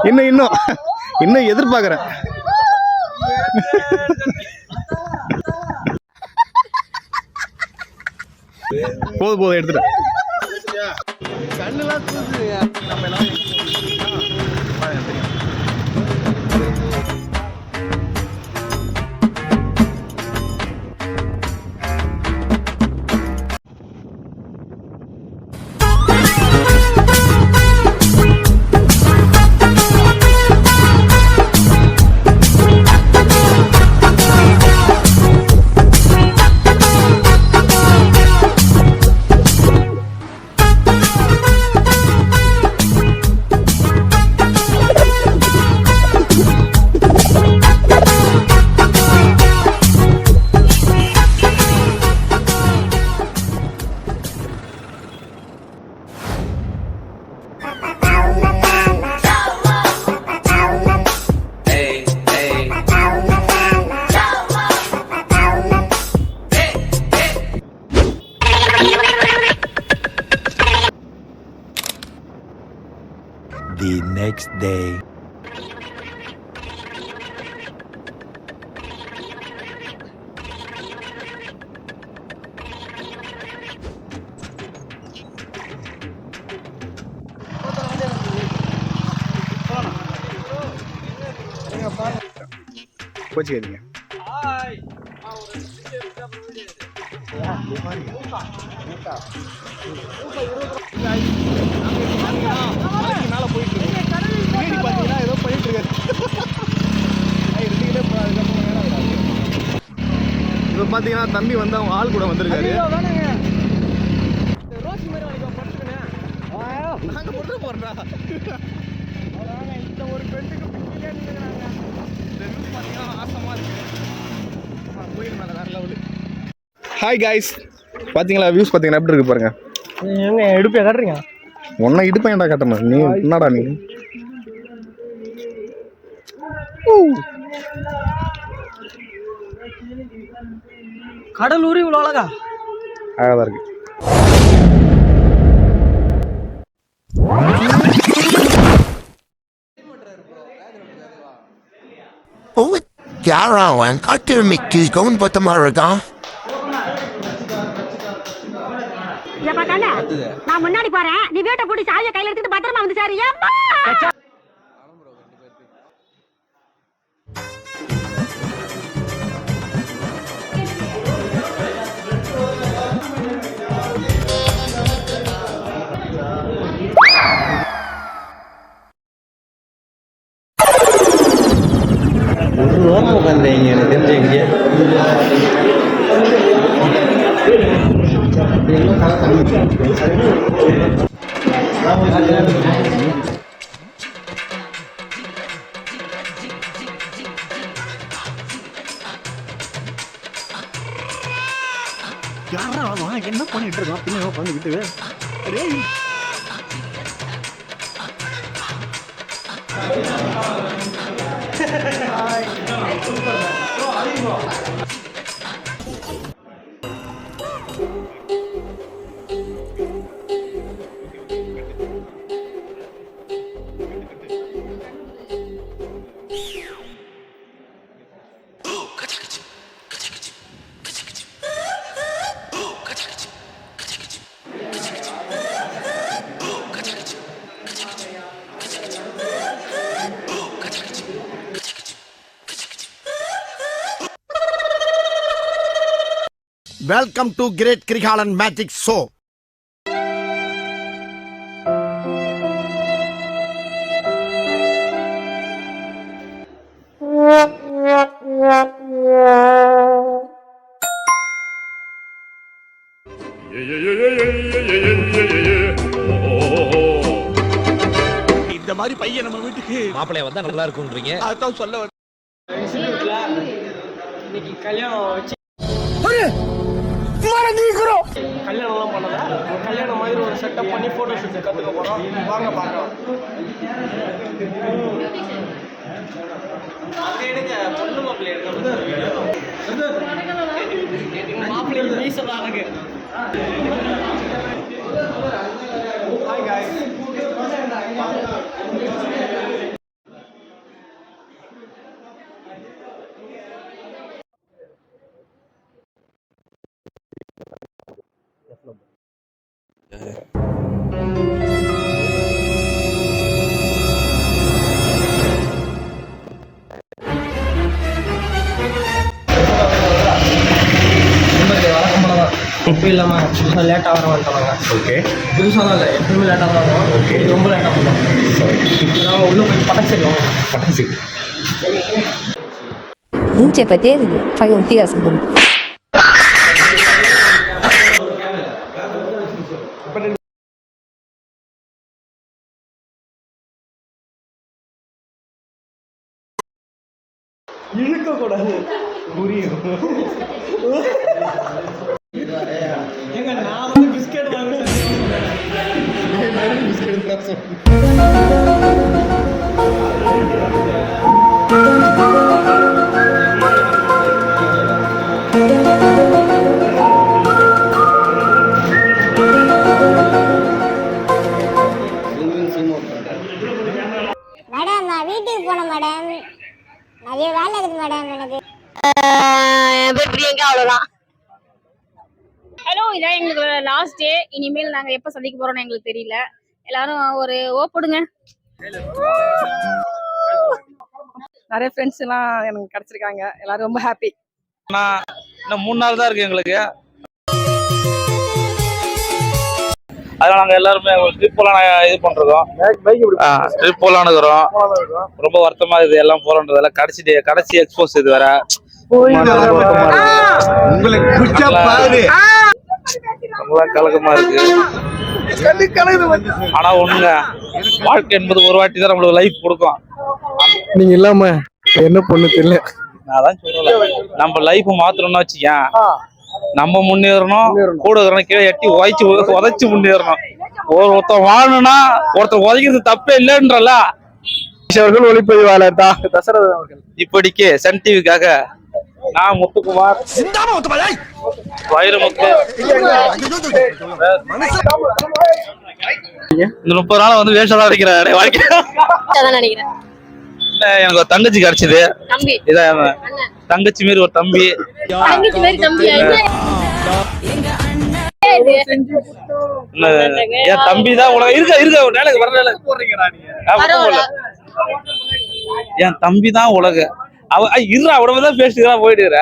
இன்னும் இன்னும் இன்னும் எதிர்பார்க்குறேன். போதும் எடுத்துட்டேன். கண்ணுலாம் தூக்குதுங்க. நம்ம எல்லாம் the next day. கோச்சிக்காதீங்க. மேல போயிட்டு பாத்தீங்கன்னா ஏதோ பண்ணிட்டு இருக்காரு. இப்ப பாத்தீங்கன்னா தம்பி வந்து அவங்க ஆள் கூட வந்திருக்காரு. நாங்க போட்டு போறா இந்த ஒரு பெண்ணுக்கு பின்னாடியே நின்னுறாங்க. இந்த வியூ பாத்தீங்கன்னா ஆசமா இருக்கு. கோயில் மேல வேற லெவல். ஹாய் गाइस, பாத்தீங்களா வியூஸ் பாத்தீங்கன்னா எப்படி இருக்கு பாருங்க. ஏங்க இடுப்பே காட்டுறீங்க? ஒண்ணா இடுப்பேன்டா காட்டணும். நீ என்னடா நீ? கடலூர் இவ்வளவு அழகா அழகா இருக்கு. Oh, Garawan, I do make these going but the Maragon. நான் முன்னாடி போறேன், நீ வீட்டை பூட்டி சாவியை கையில எடுத்துட்டு பத்திரமா வந்து சார். ஒரு வாரம் உட்காந்தீங்க எனக்கு தெரிஞ்சு. யாரா என்ன பண்ணிட்டு இருக்கான்? பின்ன பண்ணிக்கிட்டு Welcome to Great Krigalan Magic Show. இந்த மாதிரி பையன் நம்ம வீட்டுக்கு மாப்பிளைய வந்தா நல்லா இருக்கும்ன்றீங்க. அதான் சொல்ல வந்து இன்னைக்கு கல்யாணம் வச்சு கல்யாணம்லாம் பண்ணதா கல்யாணம் மாதிரி ஒரு செட்டப் பண்ணி போட்டோ ஷூட் கற்றுக்க போகிறோம். வாங்க பார்க்கலாம். பொண்ணு மாப்பிள்ளை மாப்பிள்ளை மீசலாம் எனக்கு. Hi guys. வாய்ப்பே இல்லாமல் புதுசாக லேட்டாக வர வந்துட்டாங்க. ஓகே. புதுசாக தான் இல்லை, எப்பவுமே லேட்டாக தான் வரும். ஓகே. ரொம்ப லேட்டாக பண்ணுவோம். இப்போ நாங்கள் உள்ளே போய் பட்டாசு செய்வோம். பட்டாசு. மூச்சை பற்றியே வித்தியாசம். இழுக்கக்கூடாது, புரியும். ஏங்க நான் வந்து பிஸ்கெட் வாங்குறேன். மேடம் நான் வீட்டுக்கு போனேன் மேடம், நிறைய வேலை இருக்குது மேடம் எனக்கு. என் பேர் பிரியங்கா, அவ்வளோதான். ஹலோ, இதான் எங்களுக்கு லாஸ்ட் டே. இனிமேல் நாங்கள் எப்போ சந்திக்க போகிறோம்னு எங்களுக்கு தெரியல. எல்லாரும் ஒரு போடுங்க. நிறைய ஃப்ரெண்ட்ஸ் எல்லாம் எனக்கு கிடைச்சிருக்காங்க. எல்லாரும் ரொம்ப ஹாப்பி. இன்னும் 3 நாள் தான் இருக்கு எங்களுக்கு. அதனால நாங்கள் எல்லாருமே ட்ரிப் போலாம் இது பண்றோம். ட்ரிப் போலான்னு இருக்கிறோம். ரொம்ப வருத்தமா இருக்குது எல்லாம் போறோன்றதெல்லாம். கடைசி எக்ஸ்போஸ் இது வேற. கலக்கமா இருக்கு. ஆனா ஒண்ணுங்க, வாழ்க்கை என்பது ஒரு வாட்டி தான் நம்மளுக்கு லைஃப் கொடுக்கும். நீங்க இல்லாம என்ன பொண்ணு தெரியல. நான் தான் சொல்லல, நம்ம லைஃப் மாத்தணும்னு வச்சுக்கேன். நம்ம முன்னேறணும், கூட இருக்கிறவங்க கீழே எட்டி உதைச்சு முன்னேறணும். ஒருத்தன் வாழணும்னா ஒருத்தர் உதைக்கிறது தப்பே இல்லைன்றல. அவர்கள் ஒளிப்பதிவாளர் தான் தசரதன் அவர்கள். இப்படிக்கு சன் டிவிக்காக நான் முத்துக்குமார், வைரமுத்து. இந்த 30 நாள் வந்து வேஷம் தான் அடிக்கிறேன் வாழ்க்கை. நினைக்கிறேன் எனக்கு ஒரு தங்கச்சி கிடைச்சது. இதான் தங்கச்சி மாரி ஒரு தம்பி. என் தம்பி தான் உலகம். இருக்க வரல போடுறீங்க. என் தம்பி தான் உலக. அவடதான் பேசிக்கிறா போயிடுற.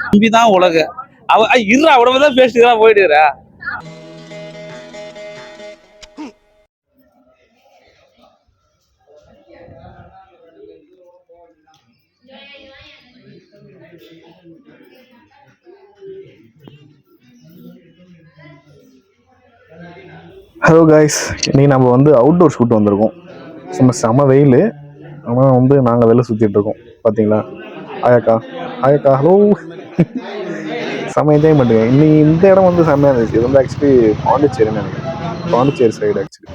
தம்பி தான் உலக. அவடதான் பேசிக்கிறா போயிடுற. ஹலோ காய்ஸ், இன்னைக்கு நம்ம வந்து அவுட்டோர் ஷூட் வந்திருக்கோம். செம்ம வெயில். ஆனால் வந்து நாங்கள் வெளில சுற்றிட்டு இருக்கோம். பார்த்தீங்களா? ஆயாக்கா ஹலோ. செம்ம என்ஜாய் பண்ணுங்க. இன்னைக்கு இந்த இடம் வந்து செம்மையாக இருந்துச்சு. இது வந்து ஆக்சுவலி பாண்டிச்சேரின்னு நினைக்கிறேன். Pondicherry side actually.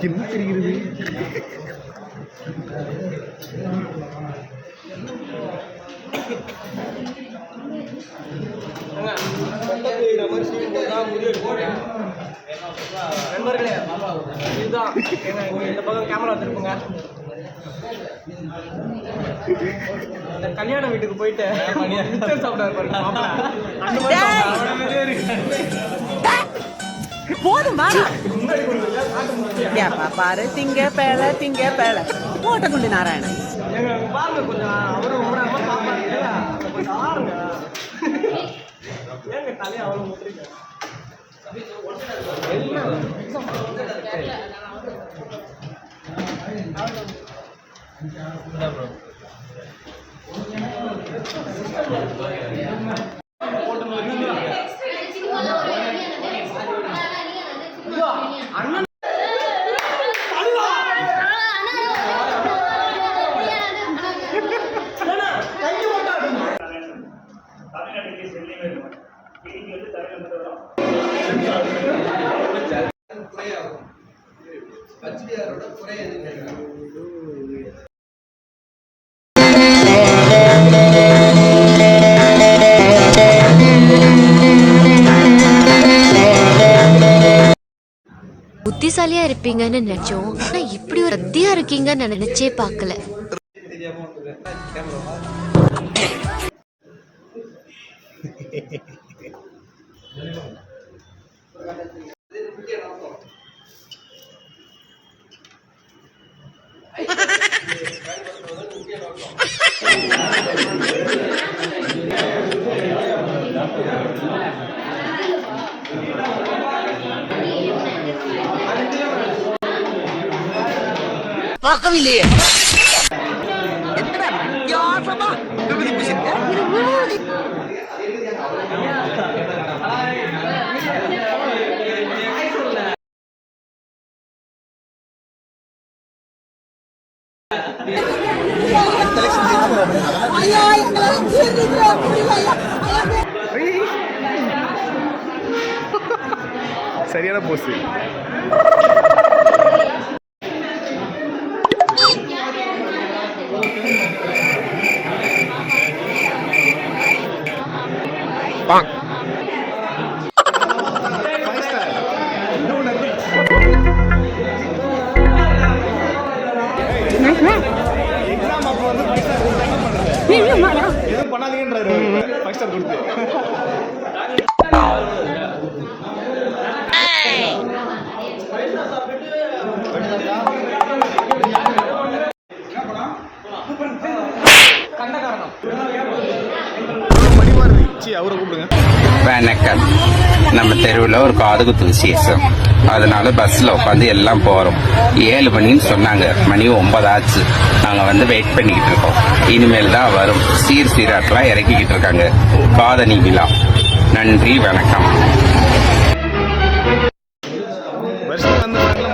என்ன தெரிகிறது? நண்பர்களே, இதுதான் இந்த பக்கம் கேமரா வச்சிருப்போங்க. இந்த கல்யாண வீட்டுக்கு போயிட்டு சாப்பிடாரு போதுமா பாரு. திங்க பேல போட்டக்குண்டு நாராயணன் பாருங்க. கொஞ்சம் அவரும் ரொம்ப நேரமா பாப்பாரு. கொஞ்சம் ஆறுங்க. ஏங்க தலையை அவ்வளவு முத்திரிக்க. புத்திசாலியா இருப்பீங்கன்னு நினைச்சோம். ஆனா இப்படி ஒரு ரத்தியா இருக்கீங்கன்னு நினைச்சே பார்க்கல. பார்க்கவில்லையே. சரியான போஸ். எதுவும் பண்ணாதீங்கன்றாரு 5 ஸ்டார் கொடுத்து. அவரை கூப்பிடுங்க. வணக்கம். நம்ம தெருவில் ஒரு காதுகுத்து விசேஷம், அதனால பஸ்ல உட்காந்து எல்லாம் போறோம். 7 மணின்னு சொன்னாங்க, மணி 9 ஆச்சு. நாங்க வெயிட் பண்ணிக்கிட்டு இருக்கோம். இனிமேல் தான் வரும். சீராட்டெல்லாம் இறக்கிக்கிட்டு இருக்காங்க. காதணி விழா. நன்றி, வணக்கம்.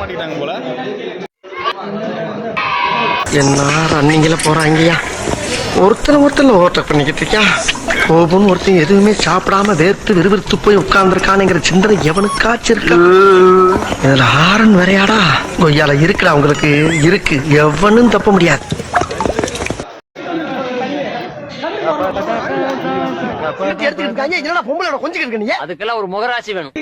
மாட்டிட்டாங்க போல. என்ன ரன்னிங்ல போறாங்கய்யா, ஒருத்தர் ஓவர்டேக் பண்ணிக்கிட்டு இருக்கியா. கோபம் ஒருத்தன் எதுவுமே சாப்பிடாம வேர்த்து விறுவிறுத்து போய் உட்கார்ந்துருக்கானுங்கிற சிந்தனை எவனுக்காச்சும் இருக்கா? இதுல ஆரன் வரையாடா கொய்யால இருக்குடா, உங்களுக்கு இருக்கு, எவனும் தப்ப முடியாது. அதுக்கெல்லாம் ஒரு முகராசி வேணும்.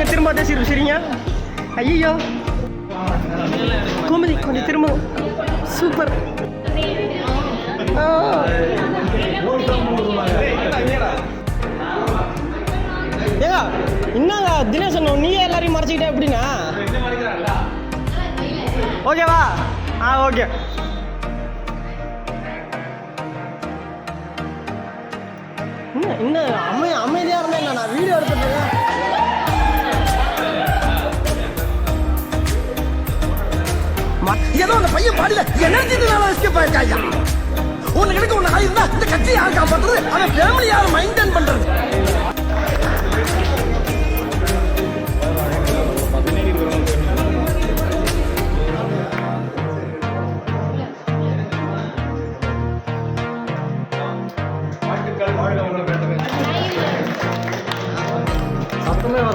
திரும்ப சரிங்க. ஐயோ கோமதி கொஞ்சம் திரும்ப. சூப்பர். ஏங்க என்னங்க தினேஷ் நீங்க எல்லாரையும் மறைச்சிக்கிட்டே எப்படின்னா? ஓகேவா? ஓகே. இன்னும் அமைதியா இருந்தேன், நான் வீடியோ எடுத்துட்டேன். ஏதோ அந்த பையன் பாடியில எனர்ஜினால எஸ்கேப் ஆயிருக்காயா. உனக்கு எனக்கு ஒண்ணு ஆயிருந்தா இந்த கட்சி யார் காப்பாற்றுறது, அவன் ஃபேமிலி யார் மெயின்டைன் பண்றது.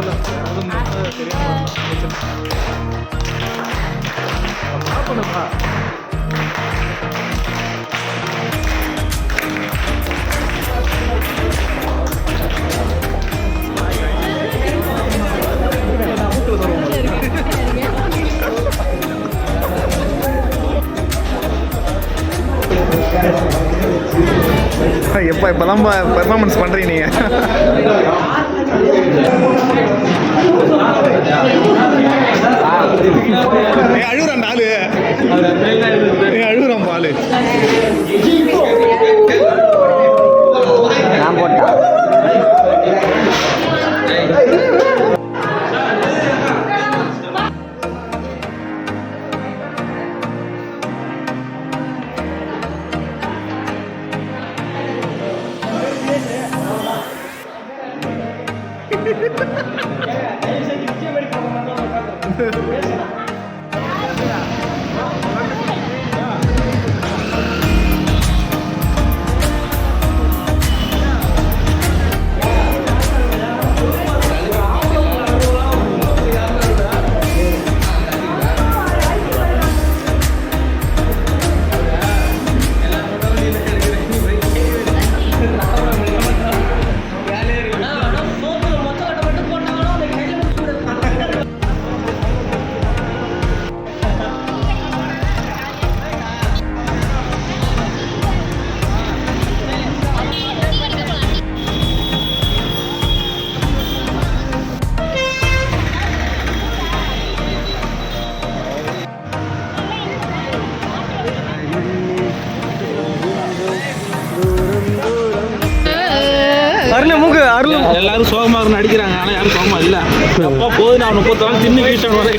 வரல தெரியாம பண்ணுப்பா. எப்போ இப்போதான் பெர்ஃபார்மன்ஸ் பண்ணுறீங்க நீங்கள். அழுகுறான் ஆளு, அழுகுறான் பாலு. எல்லாரும் சோகமா நடிக்கிறாங்க, ஆனா யாரும் சோகமா இல்ல. அப்பா போது நான் 30 நாள் தின்னு கீழ்ச்சானுவான், 30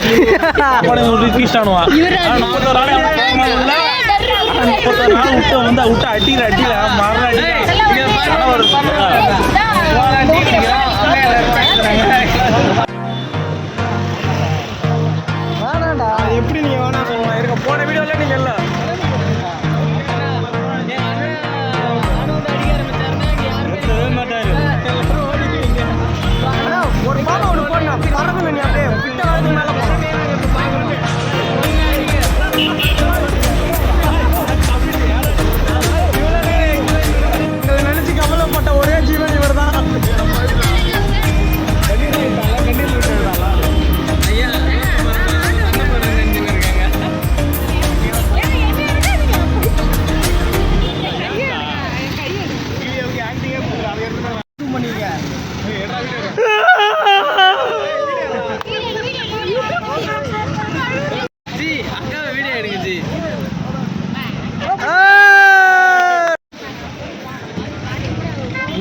நாள் விட்டு அடிக்கிற மரண எப்படி நீங்க வேணா சொல்லலாம். இருக்க போன வீடியோல நீங்க இல்ல ஒரு பாப்பா ஒன்று போடணும். அப்படி வரணும். நீ அப்படியே கிட்ட வரதுக்கு மேலே நினைச்சு கவலைப்பட்ட ஒரே ஜீவன் இவர் தான்.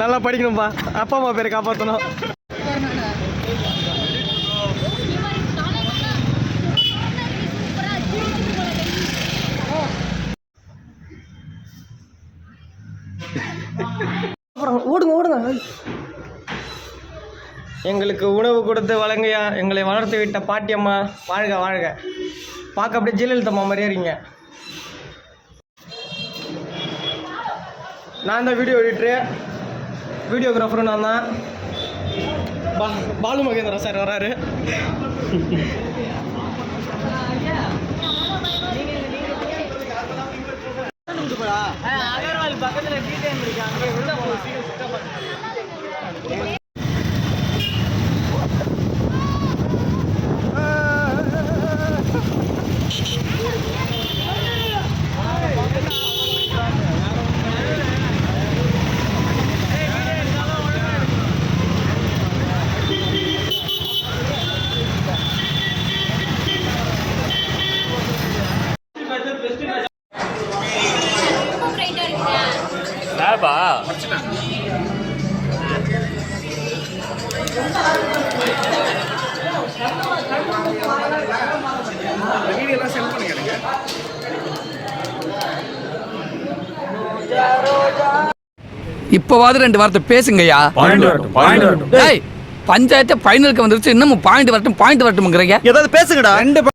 நல்லா படிக்கணும்பா, அப்பா அம்மா பேரை காப்பாற்றணும். ஓடுங்க ஓடுங்க. எங்களுக்கு உணவு கொடுத்து வழங்கிய எங்களை வளர்த்து விட்ட பாட்டியம்மா வாழ்க வாழ்க. பார்க்க அப்படியே ஜெயலலிதா மாதிரியே இருக்கீங்க. நான் தான் வீடியோ எடிட்டரு, வீடியோகிராஃபரும் நான் தான். பாலு மகேந்திரா சார் வராரு. அகர்வால் பக்கத்தில் டிடிஎம் இருக்காங்க. வீடியோலாம் சென்ட் பண்ணுங்க எனக்கு. இப்பவாது 2 வார்த்தை பேசுங்கய்யா. டேய், பஞ்சாயத்து ஃபைனலுக்கு வந்துருச்சு, இன்னும் பாயிண்ட் வரட்டும்ங்கறீங்க. ஏதாவது பேசுங்கடா. 2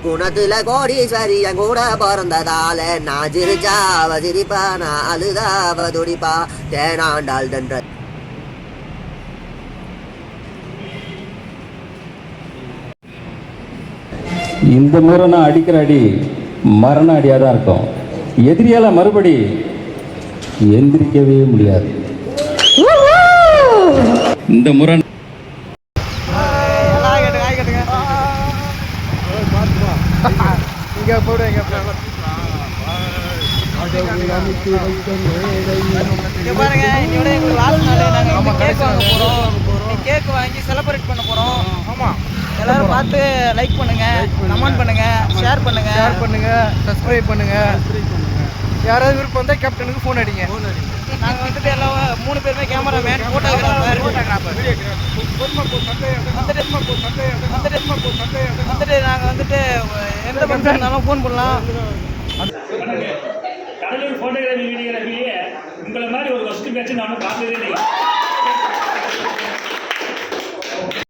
ஓ குணத்துல கோடீஸ்வரி என் கூட பிறந்ததால நான் சிரிச்சா அவ சிரிப்பா நான் அழுதா அவ துடிப்பா தேனாண்டாள் தன்ற இந்த முறை நான் அடிக்கிற அடி மரண அடியாக தான் இருக்கும். எதிரியால் மறுபடி எந்திரிக்கவே முடியாது. இந்த முறை இங்கே போடு இங்கே பாருங்க, இன்னையோட எங்களுக்கு லாஸ்ட் நாள். நாங்கள் கேக் வாங்க போகிறோம். கேக் வாங்கி செலிப்ரேட் பண்ண போகிறோம். ஆமாம், எல்லாரும் பார்த்து லைக் பண்ணுங்க, கமெண்ட் பண்ணுங்க, ஷேர் பண்ணுங்க, சப்ஸ்கிரைப் பண்ணுங்க. யாராவது விருப்பம் வந்தால் கேப்டனுக்கு ஃபோன் அடிங்க. நாங்கள் வந்துட்டு எல்லாம் 3 பேருமே கேமராமேன், ஃபோட்டோகிராஃபர் வந்துட்டு நாங்கள் வந்துட்டு எந்த ஃபங்க்ஷன் இருந்தாலும் ஃபோன் பண்ணலாம். கடலூர் ஃபோட்டோகிராஃபி வீடியோகிராஃபிலேயே உங்களை மாதிரி ஒரு ஃபஸ்ட்டு பேட்ச் நானும் பார்த்ததே இல்லை.